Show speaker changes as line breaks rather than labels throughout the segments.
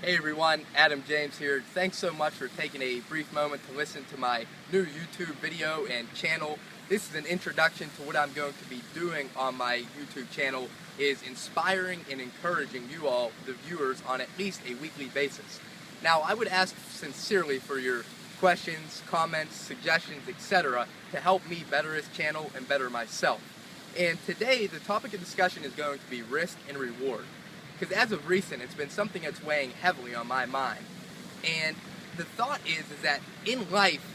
Hey everyone, Adam James here. Thanks so much for taking a brief moment to listen to my new YouTube video and channel. This is an introduction to what I'm going to be doing on my YouTube channel, is inspiring and encouraging you all, the viewers, on at least a weekly basis. Now, I would ask sincerely for your questions, comments, suggestions, etc. to help me better this channel and better myself. And today, the topic of discussion is going to be risk and reward. Because as of recent, it's been something that's weighing heavily on my mind. And the thought is that in life,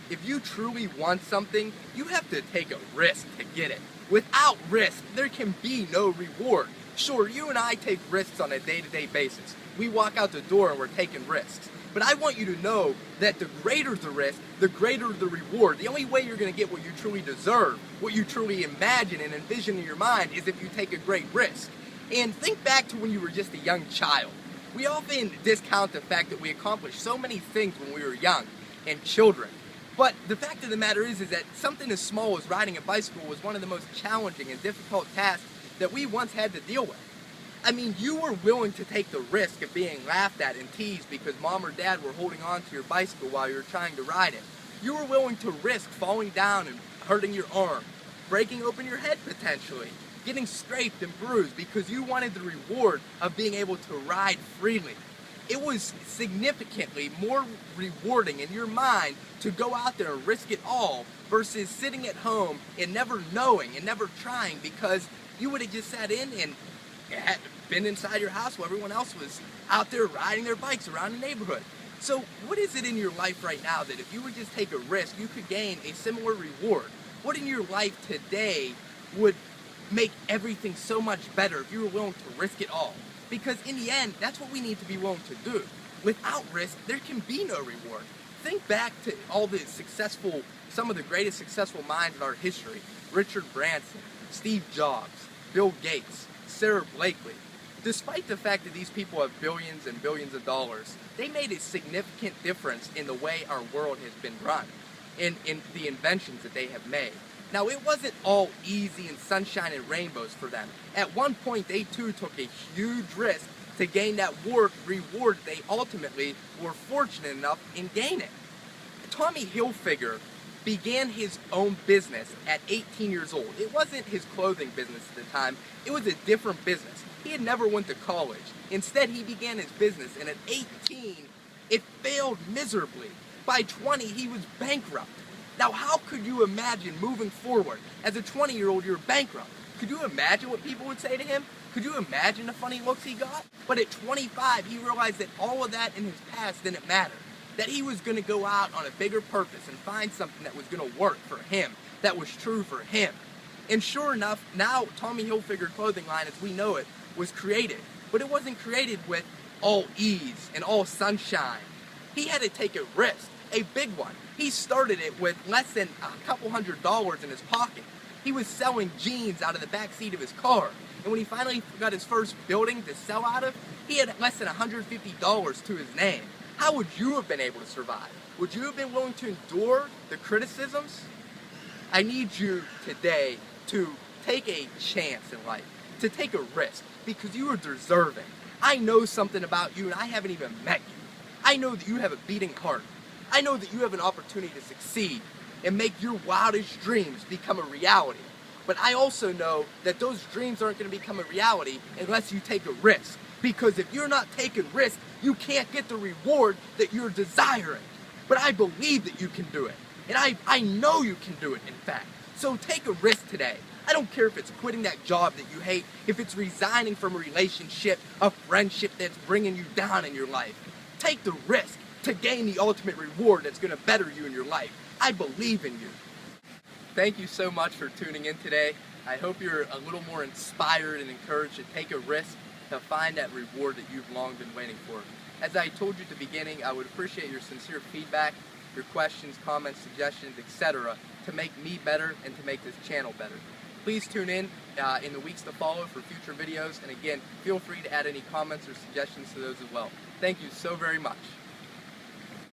if you truly want something, you have to take a risk to get it. Without risk, there can be no reward. Sure, you and I take risks on a day-to-day basis. We walk out the door and we're taking risks. But I want you to know that the greater the risk, the greater the reward. The only way you're going to get what you truly deserve, what you truly imagine and envision in your mind, is if you take a great risk. And think back to when you were just a young child. We often discount the fact that we accomplished so many things when we were young and children. But the fact of the matter is that something as small as riding a bicycle was one of the most challenging and difficult tasks that we once had to deal with. I mean, you were willing to take the risk of being laughed at and teased because mom or dad were holding on to your bicycle while you were trying to ride it. You were willing to risk falling down and hurting your arm, breaking open your head potentially, getting scraped and bruised because you wanted the reward of being able to ride freely. It was significantly more rewarding in your mind to go out there and risk it all versus sitting at home and never knowing and never trying, because you would have just sat in and had been inside your house while everyone else was out there riding their bikes around the neighborhood. So what is it in your life right now that if you would just take a risk, you could gain a similar reward? What in your life today would make everything so much better if you were willing to risk it all? Because in the end, that's what we need to be willing to do. Without risk, there can be no reward. Think back to all the some of the greatest successful minds of our history. Richard Branson, Steve Jobs, Bill Gates, Sarah Blakely. Despite the fact that these people have billions and billions of dollars, they made a significant difference in the way our world has been run, in the inventions that they have made. Now, it wasn't all easy and sunshine and rainbows for them. At one point, they too took a huge risk to gain that reward they ultimately were fortunate enough in gaining. Tommy Hilfiger began his own business at 18 years old. It wasn't his clothing business at the time. It was a different business. He had never went to college. Instead, he began his business, and at 18, it failed miserably. By 20, he was bankrupt. Now, how could you imagine moving forward? As a 20-year-old, you're bankrupt. Could you imagine what people would say to him? Could you imagine the funny looks he got? But at 25, he realized that all of that in his past didn't matter. That he was going to go out on a bigger purpose and find something that was going to work for him, that was true for him. And sure enough, now Tommy Hilfiger clothing line as we know it was created. But it wasn't created with all ease and all sunshine. He had to take a risk, a big one. He started it with less than a couple $100s in his pocket. He was selling jeans out of the back seat of his car. And when he finally got his first building to sell out of, he had less than $150 to his name. How would you have been able to survive? Would you have been willing to endure the criticisms? I need you today to take a chance in life, to take a risk, because you are deserving. I know something about you and I haven't even met you. I know that you have a beating heart. I know that you have an opportunity to succeed and make your wildest dreams become a reality. But I also know that those dreams aren't going to become a reality unless you take a risk. Because if you're not taking risks, you can't get the reward that you're desiring. But I believe that you can do it. And I know you can do it, in fact. So take a risk today. I don't care if it's quitting that job that you hate, if it's resigning from a relationship, a friendship that's bringing you down in your life. Take the risk to gain the ultimate reward that's going to better you in your life. I believe in you. Thank you so much for tuning in today. I hope you're a little more inspired and encouraged to take a risk to find that reward that you've long been waiting for. As I told you at the beginning, I would appreciate your sincere feedback, your questions, comments, suggestions, etc. to make me better and to make this channel better. Please tune in the weeks to follow for future videos, and again, feel free to add any comments or suggestions to those as well. Thank you so very much.